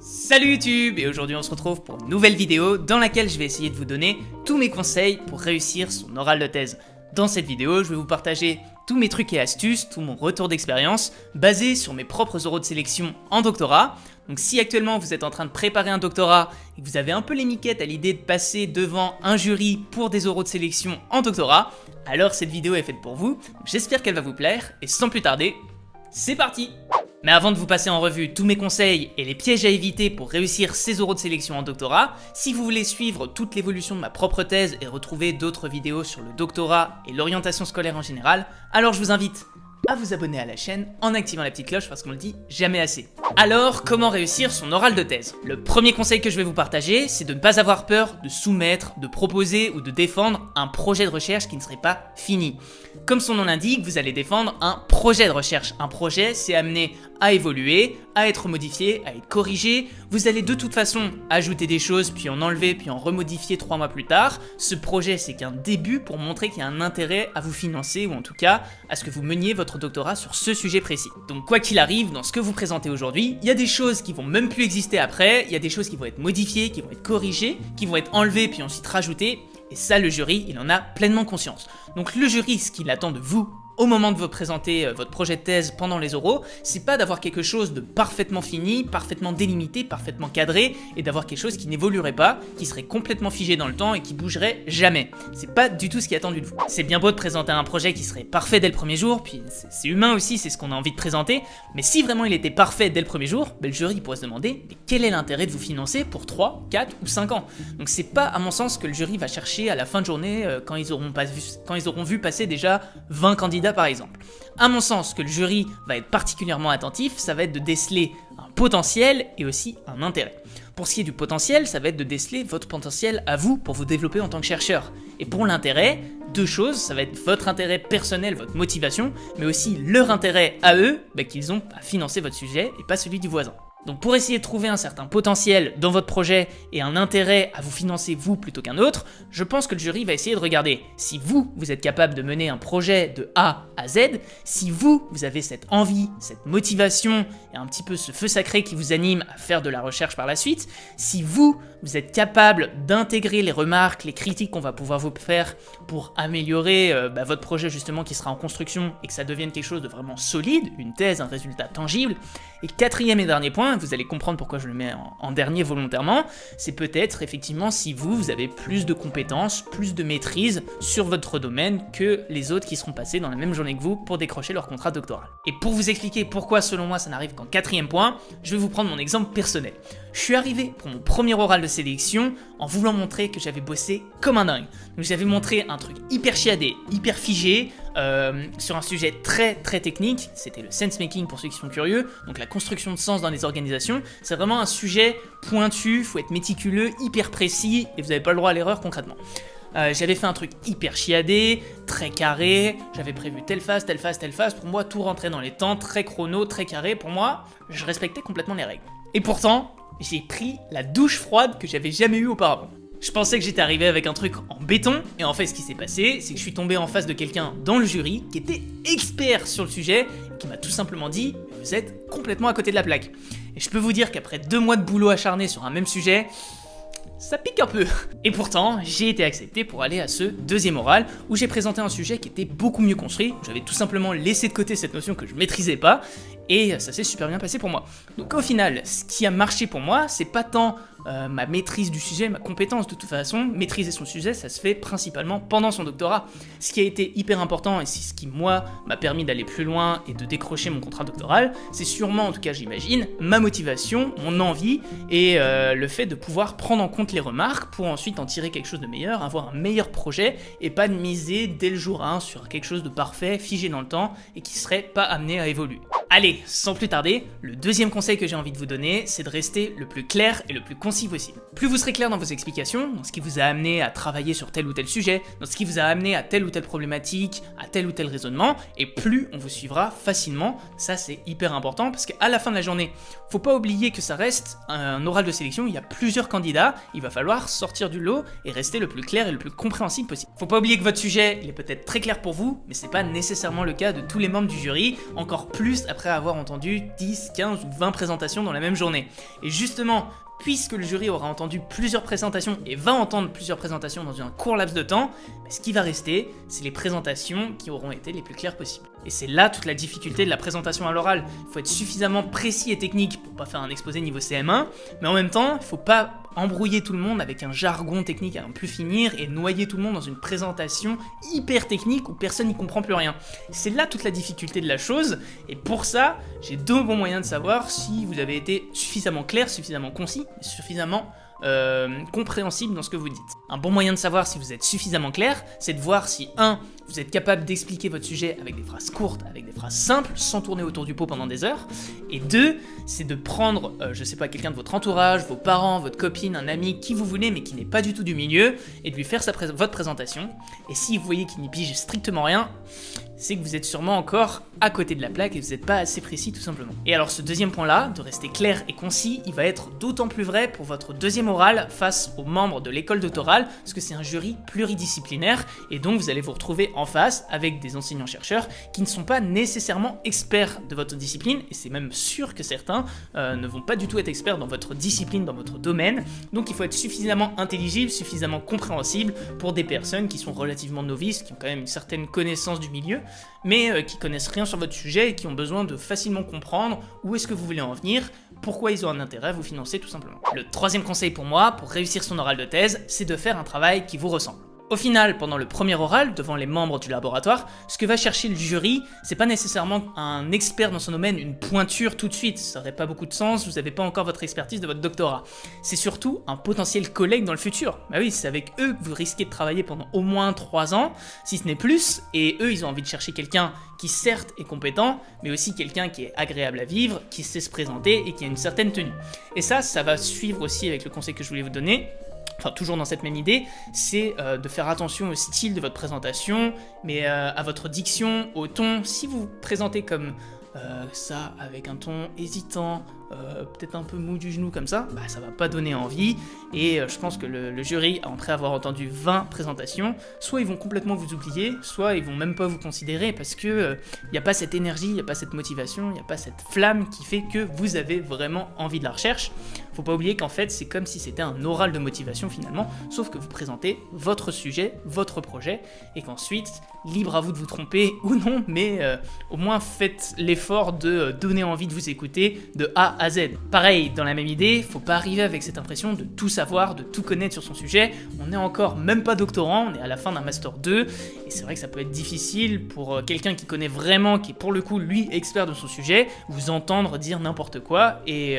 Salut YouTube, et aujourd'hui on se retrouve pour une nouvelle vidéo dans laquelle je vais essayer de vous donner tous mes conseils pour réussir son oral de thèse. Dans cette vidéo, je vais vous partager tous mes trucs et astuces, tout mon retour d'expérience basé sur mes propres oraux de sélection en doctorat. Donc si actuellement vous êtes en train de préparer un doctorat et que vous avez un peu les miquettes à l'idée de passer devant un jury pour des oraux de sélection en doctorat, alors cette vidéo est faite pour vous. J'espère qu'elle va vous plaire et sans plus tarder, c'est parti! Mais avant de vous passer en revue tous mes conseils et les pièges à éviter pour réussir ces oraux de sélection en doctorat, si vous voulez suivre toute l'évolution de ma propre thèse et retrouver d'autres vidéos sur le doctorat et l'orientation scolaire en général, alors je vous invite à vous abonner à la chaîne en activant la petite cloche parce qu'on le dit jamais assez. Alors, comment réussir son oral de thèse? Le premier conseil que je vais vous partager, c'est de ne pas avoir peur de soumettre, de proposer ou de défendre un projet de recherche qui ne serait pas fini. Comme son nom l'indique, vous allez défendre un projet de recherche. Un projet, c'est amené à évoluer, à être modifié, à être corrigé. Vous allez de toute façon ajouter des choses, puis en enlever, puis en remodifier 3 mois plus tard. Ce projet, c'est qu'un début pour montrer qu'il y a un intérêt à vous financer, ou en tout cas, à ce que vous meniez votre doctorat sur ce sujet précis. Donc quoi qu'il arrive, dans ce que vous présentez aujourd'hui, il y a des choses qui vont même plus exister après, il y a des choses qui vont être modifiées, qui vont être corrigées, qui vont être enlevées, puis ensuite rajoutées. Et ça, le jury, il en a pleinement conscience. Donc le jury, ce qu'il attend de vous, au moment de vous présenter votre projet de thèse pendant les oraux, c'est pas d'avoir quelque chose de parfaitement fini, parfaitement délimité, parfaitement cadré, et d'avoir quelque chose qui n'évoluerait pas, qui serait complètement figé dans le temps et qui bougerait jamais. C'est pas du tout ce qui est attendu de vous. C'est bien beau de présenter un projet qui serait parfait dès le premier jour, puis c'est humain aussi, c'est ce qu'on a envie de présenter, mais si vraiment il était parfait dès le premier jour, le jury pourrait se demander mais quel est l'intérêt de vous financer pour 3, 4 ou 5 ans. Donc c'est pas à mon sens que le jury va chercher à la fin de journée quand ils auront vu passer déjà 20 candidats par exemple. À mon sens, que le jury va être particulièrement attentif, ça va être de déceler un potentiel et aussi un intérêt. Pour ce qui est du potentiel, ça va être de déceler votre potentiel à vous pour vous développer en tant que chercheur. Et pour l'intérêt, deux choses, ça va être votre intérêt personnel, votre motivation, mais aussi leur intérêt à eux, qu'ils ont à financer votre sujet et pas celui du voisin. Donc pour essayer de trouver un certain potentiel dans votre projet et un intérêt à vous financer vous plutôt qu'un autre, je pense que le jury va essayer de regarder si vous êtes capable de mener un projet de A à Z, si vous avez cette envie, cette motivation et un petit peu ce feu sacré qui vous anime à faire de la recherche par la suite, si vous êtes capable d'intégrer les remarques, les critiques qu'on va pouvoir vous faire pour améliorer votre projet justement qui sera en construction et que ça devienne quelque chose de vraiment solide, une thèse, un résultat tangible. Et quatrième et dernier point, vous allez comprendre pourquoi je le mets en dernier volontairement, c'est peut-être effectivement si vous avez plus de compétences, plus de maîtrise sur votre domaine que les autres qui seront passés dans la même journée que vous pour décrocher leur contrat doctoral. Et pour vous expliquer pourquoi selon moi ça n'arrive qu'en quatrième point, je vais vous prendre mon exemple personnel. Je suis arrivé pour mon premier oral de sélection en voulant montrer que j'avais bossé comme un dingue. Donc j'avais montré un truc hyper chiadé, hyper figé, sur un sujet très très technique, c'était le sense making pour ceux qui sont curieux, donc la construction de sens dans les organisations, c'est vraiment un sujet pointu, faut être méticuleux, hyper précis, et vous n'avez pas le droit à l'erreur concrètement. J'avais fait un truc hyper chiadé, très carré, j'avais prévu telle phase, telle phase, telle phase, pour moi tout rentrait dans les temps, très chrono, très carré, pour moi, je respectais complètement les règles. Et pourtant, j'ai pris la douche froide que j'avais jamais eue auparavant. Je pensais que j'étais arrivé avec un truc en béton, et en fait ce qui s'est passé, c'est que je suis tombé en face de quelqu'un dans le jury qui était expert sur le sujet, et qui m'a tout simplement dit « vous êtes complètement à côté de la plaque ». Et je peux vous dire qu'après 2 mois de boulot acharné sur un même sujet, ça pique un peu. Et pourtant, j'ai été accepté pour aller à ce deuxième oral où j'ai présenté un sujet qui était beaucoup mieux construit. J'avais tout simplement laissé de côté cette notion que je maîtrisais pas et ça s'est super bien passé pour moi. Donc au final, ce qui a marché pour moi, c'est pas tant ma maîtrise du sujet, ma compétence de toute façon. Maîtriser son sujet, ça se fait principalement pendant son doctorat. Ce qui a été hyper important et c'est ce qui, moi, m'a permis d'aller plus loin et de décrocher mon contrat doctoral, c'est sûrement, en tout cas j'imagine, ma motivation, mon envie et le fait de pouvoir prendre en compte les remarques pour ensuite en tirer quelque chose de meilleur, avoir un meilleur projet et pas de miser dès le jour 1 sur quelque chose de parfait, figé dans le temps et qui serait pas amené à évoluer. Allez, sans plus tarder, le deuxième conseil que j'ai envie de vous donner, c'est de rester le plus clair et le plus concis possible. Plus vous serez clair dans vos explications, dans ce qui vous a amené à travailler sur tel ou tel sujet, dans ce qui vous a amené à telle ou telle problématique, à tel ou tel raisonnement, et plus on vous suivra facilement. Ça c'est hyper important parce qu'à la fin de la journée, faut pas oublier que ça reste un oral de sélection, il y a plusieurs candidats, il va falloir sortir du lot et rester le plus clair et le plus compréhensible possible. Faut pas oublier que votre sujet, il est peut-être très clair pour vous, mais c'est pas nécessairement le cas de tous les membres du jury, encore plus après après avoir entendu 10, 15 ou 20 présentations dans la même journée. Et justement, puisque le jury aura entendu plusieurs présentations et va entendre plusieurs présentations dans un court laps de temps, ce qui va rester, c'est les présentations qui auront été les plus claires possibles. Et c'est là toute la difficulté de la présentation à l'oral. Il faut être suffisamment précis et technique pour pas faire un exposé niveau CM1, mais en même temps, il faut pas embrouiller tout le monde avec un jargon technique à n'en plus finir et noyer tout le monde dans une présentation hyper technique où personne n'y comprend plus rien. C'est là toute la difficulté de la chose, et pour ça, j'ai deux bons moyens de savoir si vous avez été suffisamment clair, suffisamment concis, et suffisamment compréhensible dans ce que vous dites. Un bon moyen de savoir si vous êtes suffisamment clair, c'est de voir si 1. Vous êtes capable d'expliquer votre sujet avec des phrases courtes, avec des phrases simples, sans tourner autour du pot pendant des heures, et 2. C'est de prendre, je sais pas, quelqu'un de votre entourage, vos parents, votre copine, un ami, qui vous voulez, mais qui n'est pas du tout du milieu, et de lui faire votre présentation, et si vous voyez qu'il n'y pige strictement rien, c'est que vous êtes sûrement encore à côté de la plaque et vous n'êtes pas assez précis tout simplement. Et alors ce deuxième point-là, de rester clair et concis, il va être d'autant plus vrai pour votre deuxième oral face aux membres de l'école doctorale, parce que c'est un jury pluridisciplinaire, et donc vous allez vous retrouver en face avec des enseignants-chercheurs qui ne sont pas nécessairement experts de votre discipline, et c'est même sûr que certains ne vont pas du tout être experts dans votre discipline, dans votre domaine, donc il faut être suffisamment intelligible, suffisamment compréhensible pour des personnes qui sont relativement novices, qui ont quand même une certaine connaissance du milieu, mais qui connaissent rien sur votre sujet et qui ont besoin de facilement comprendre où est-ce que vous voulez en venir, pourquoi ils ont un intérêt à vous financer tout simplement. Le troisième conseil pour moi, pour réussir son oral de thèse, c'est de faire un travail qui vous ressemble. Au final, pendant le premier oral, devant les membres du laboratoire, ce que va chercher le jury, c'est pas nécessairement un expert dans son domaine, une pointure tout de suite, ça aurait pas beaucoup de sens, vous avez pas encore votre expertise de votre doctorat. C'est surtout un potentiel collègue dans le futur. Bah oui, c'est avec eux que vous risquez de travailler pendant au moins 3 ans, si ce n'est plus, et eux, ils ont envie de chercher quelqu'un qui certes est compétent, mais aussi quelqu'un qui est agréable à vivre, qui sait se présenter et qui a une certaine tenue. Et ça va suivre aussi avec le conseil que je voulais vous donner, enfin toujours dans cette même idée, c'est de faire attention au style de votre présentation, mais à votre diction, au ton. Si vous vous présentez comme ça, avec un ton hésitant, peut-être un peu mou du genou comme ça, bah ça va pas donner envie, et je pense que le jury, après avoir entendu 20 présentations, soit ils vont complètement vous oublier, soit ils vont même pas vous considérer, parce que y a pas cette énergie, y a pas cette motivation, y a pas cette flamme qui fait que vous avez vraiment envie de la recherche. Faut pas oublier qu'en fait c'est comme si c'était un oral de motivation finalement, sauf que vous présentez votre sujet, votre projet, et qu'ensuite, libre à vous de vous tromper ou non, mais au moins faites l'effort de donner envie de vous écouter de A à Z. Pareil, dans la même idée, faut pas arriver avec cette impression de tout savoir, de tout connaître sur son sujet. On est encore même pas doctorant, on est à la fin d'un master 2, et c'est vrai que ça peut être difficile pour quelqu'un qui connaît vraiment, qui est pour le coup lui expert de son sujet, vous entendre dire n'importe quoi, et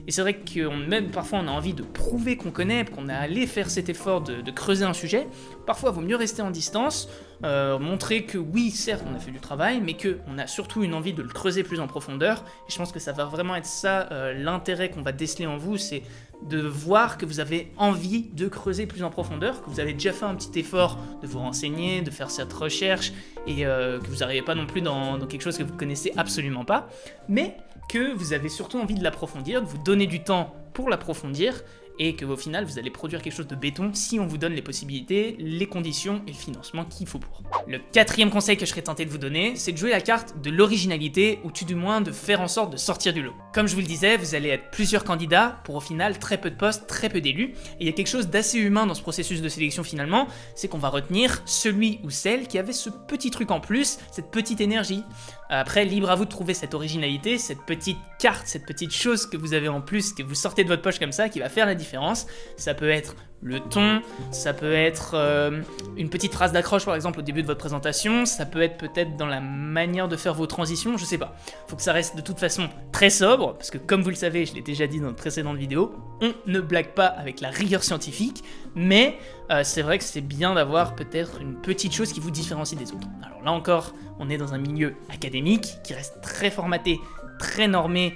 c'est vrai que même parfois on a envie de prouver qu'on connaît, qu'on est allé faire cet effort de creuser un sujet. Parfois il vaut mieux rester en distance, montrer que oui, certes on a fait du travail, mais qu'on a surtout une envie de le creuser plus en profondeur, et je pense que ça va vraiment être ça l'intérêt qu'on va déceler en vous, c'est de voir que vous avez envie de creuser plus en profondeur, que vous avez déjà fait un petit effort de vous renseigner, de faire cette recherche, et que vous n'arrivez pas non plus dans quelque chose que vous connaissez absolument pas, mais que vous avez surtout envie de l'approfondir, de vous donner du temps pour l'approfondir, et que au final vous allez produire quelque chose de béton si on vous donne les possibilités, les conditions et le financement qu'il faut pour. Le quatrième conseil que je serais tenté de vous donner, c'est de jouer la carte de l'originalité, ou tout du moins de faire en sorte de sortir du lot. Comme je vous le disais, vous allez être plusieurs candidats pour au final très peu de postes, très peu d'élus, et il y a quelque chose d'assez humain dans ce processus de sélection finalement, c'est qu'on va retenir celui ou celle qui avait ce petit truc en plus, cette petite énergie. Après, libre à vous de trouver cette originalité, cette petite carte, cette petite chose que vous avez en plus, que vous sortez de votre poche comme ça, qui va faire la différence. Ça peut être le ton, ça peut être une petite phrase d'accroche par exemple au début de votre présentation, ça peut être peut-être dans la manière de faire vos transitions, je sais pas. Faut que ça reste de toute façon très sobre, parce que comme vous le savez, je l'ai déjà dit dans de précédentes vidéos, on ne blague pas avec la rigueur scientifique, mais c'est vrai que c'est bien d'avoir peut-être une petite chose qui vous différencie des autres. Alors là encore, on est dans un milieu académique qui reste très formaté, très normé.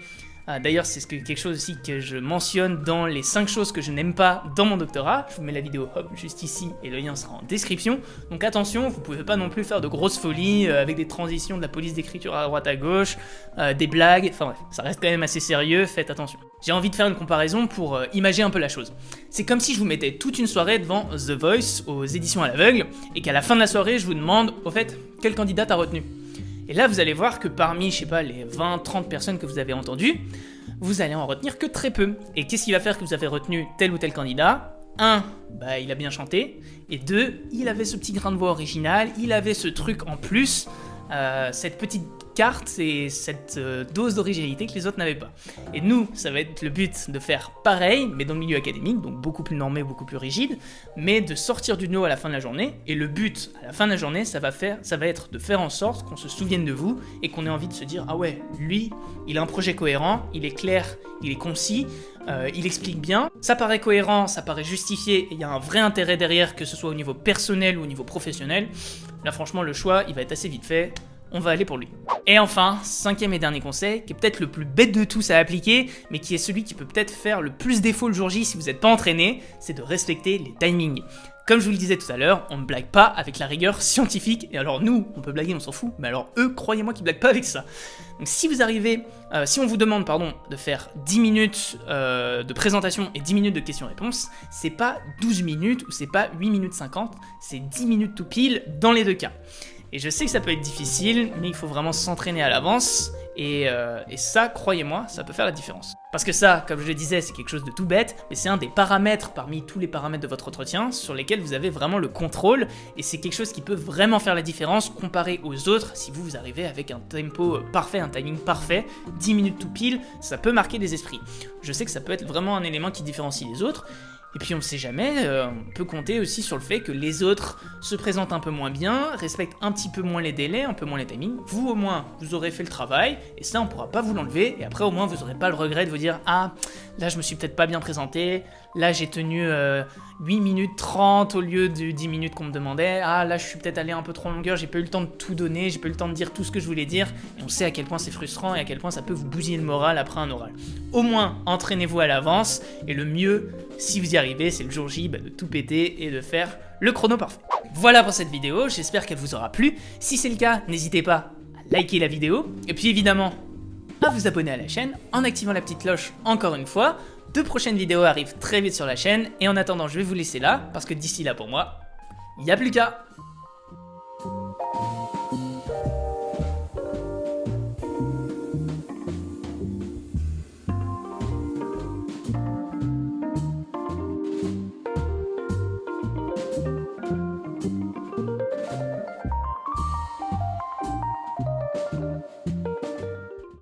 D'ailleurs, c'est quelque chose aussi que je mentionne dans les 5 choses que je n'aime pas dans mon doctorat. Je vous mets la vidéo hop, juste ici et le lien sera en description. Donc attention, vous pouvez pas non plus faire de grosses folies avec des transitions de la police d'écriture à droite à gauche, des blagues, enfin bref, ça reste quand même assez sérieux, faites attention. J'ai envie de faire une comparaison pour imager un peu la chose. C'est comme si je vous mettais toute une soirée devant The Voice aux éditions à l'aveugle et qu'à la fin de la soirée, je vous demande, au fait, quel candidat t'as retenu ? Et là, vous allez voir que parmi, je sais pas, les 20-30 personnes que vous avez entendues, vous allez en retenir que très peu. Et qu'est-ce qui va faire que vous avez retenu tel ou tel candidat ? 1, bah, il a bien chanté, et 2, il avait ce petit grain de voix original, il avait ce truc en plus, cette petite carte et cette dose d'originalité que les autres n'avaient pas. Et nous, ça va être le but de faire pareil, mais dans le milieu académique, donc beaucoup plus normé, beaucoup plus rigide, mais de sortir du lot à la fin de la journée, et le but à la fin de la journée, ça va être de faire en sorte qu'on se souvienne de vous, et qu'on ait envie de se dire, ah ouais, lui, il a un projet cohérent, il est clair, il est concis, il explique bien, ça paraît cohérent, ça paraît justifié, et il y a un vrai intérêt derrière, que ce soit au niveau personnel ou au niveau professionnel. Là franchement le choix il va être assez vite fait, on va aller pour lui. Et enfin, 5e et dernier conseil, qui est peut-être le plus bête de tous à appliquer, mais qui est celui qui peut peut-être faire le plus défaut le jour J si vous n'êtes pas entraîné, c'est de respecter les timings. Comme je vous le disais tout à l'heure, on ne blague pas avec la rigueur scientifique, et alors nous, on peut blaguer, on s'en fout, mais alors eux, croyez-moi qu'ils blaguent pas avec ça. Donc si vous arrivez, si on vous demande de faire 10 minutes de présentation et 10 minutes de questions-réponses, c'est pas 12 minutes ou c'est pas 8 minutes 50, c'est 10 minutes tout pile dans les deux cas. Et je sais que ça peut être difficile, mais il faut vraiment s'entraîner à l'avance, et ça, croyez-moi, ça peut faire la différence. Parce que ça, comme je le disais, c'est quelque chose de tout bête, mais c'est un des paramètres parmi tous les paramètres de votre entretien sur lesquels vous avez vraiment le contrôle, et c'est quelque chose qui peut vraiment faire la différence comparé aux autres. Si vous arrivez avec un tempo parfait, un timing parfait, 10 minutes tout pile, ça peut marquer des esprits. Je sais que ça peut être vraiment un élément qui différencie les autres. Et puis on ne sait jamais, on peut compter aussi sur le fait que les autres se présentent un peu moins bien, respectent un petit peu moins les délais, un peu moins les timings. Vous au moins, vous aurez fait le travail, et ça on ne pourra pas vous l'enlever, et après au moins vous n'aurez pas le regret de vous dire « Ah, là je me suis peut-être pas bien présenté, là j'ai tenu 8 minutes 30 au lieu de 10 minutes qu'on me demandait, ah là je suis peut-être allé un peu trop en longueur, j'ai pas eu le temps de tout donner, j'ai pas eu le temps de dire tout ce que je voulais dire », et on sait à quel point c'est frustrant et à quel point ça peut vous bousiller le moral après un oral. Au moins, entraînez-vous à l'avance, et le mieux, si vous y arrivez, c'est le jour J de tout péter et de faire le chrono parfait. Voilà pour cette vidéo, j'espère qu'elle vous aura plu. Si c'est le cas, n'hésitez pas à liker la vidéo, et puis évidemment, à vous abonner à la chaîne en activant la petite cloche encore une fois. 2 prochaines vidéos arrivent très vite sur la chaîne, et en attendant, je vais vous laisser là, parce que d'ici là pour moi, il n'y a plus qu'à.